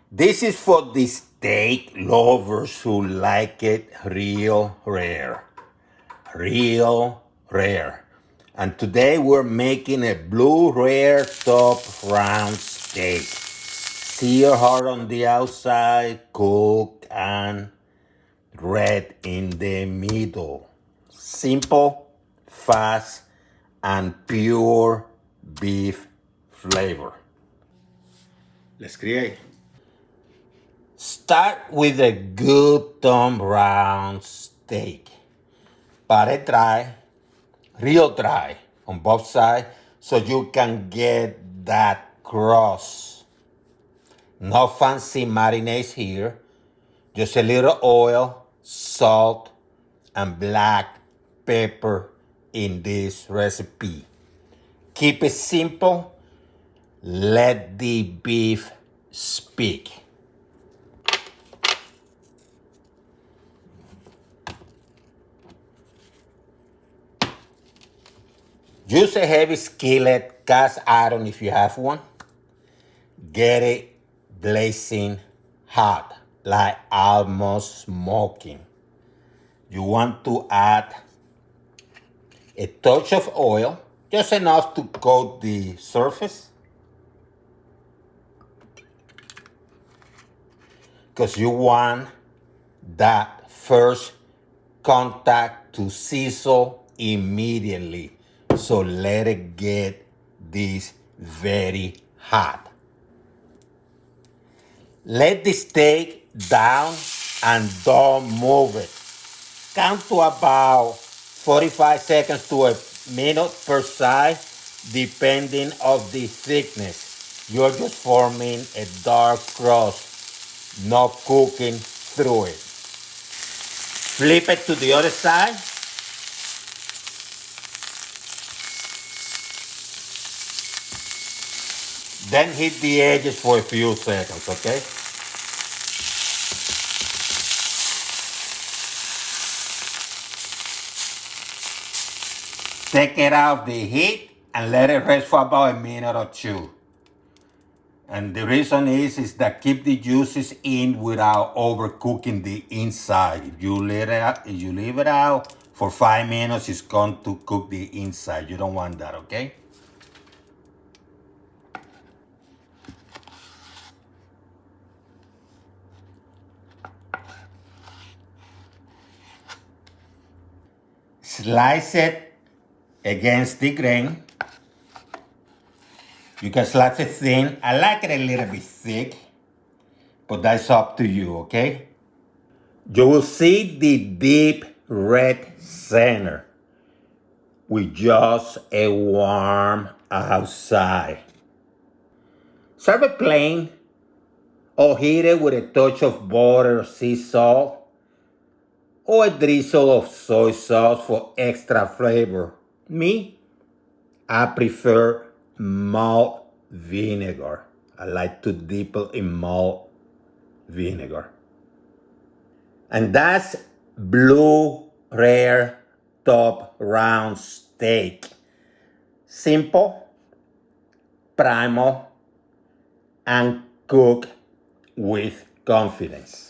This is for the steak lovers who like it real rare. Real rare. And today we're making a blue rare top round steak. Sear hard on the outside, cook and red in the middle. Simple, fast, and pure beef flavor. Let's create. Start with a good thumb round steak. Pat it dry, real dry on both sides so you can get that crust. No fancy marinades here, just a little oil, salt, and black pepper in this recipe. Keep it simple, let the beef speak. Use a heavy skillet, cast iron if you have one. Get it blazing hot, like almost smoking. You want to add a touch of oil, just enough to coat the surface. Because you want that first contact to sizzle immediately. So let it get this very hot. Let the steak down and don't move it. Count to about 45 seconds to a minute per side, depending on the thickness. You're just forming a dark crust, not cooking through it. Flip it to the other side. Then hit the edges for a few seconds, okay? Take it out of the heat and let it rest for about a minute or two. And the reason is that keep the juices in without overcooking the inside. If you leave it out for 5 minutes, it's going to cook the inside. You don't want that, okay? Slice it against the grain. You can slice it thin. I like it a little bit thick, but that's up to you, okay? You will see the deep red center with just a warm outside. Serve it plain or heat it with a touch of butter or sea salt or a drizzle of soy sauce for extra flavor. Me, I prefer malt vinegar. I like to dip it in malt vinegar. And that's blue rare top round steak. Simple, primal, and cooked with confidence.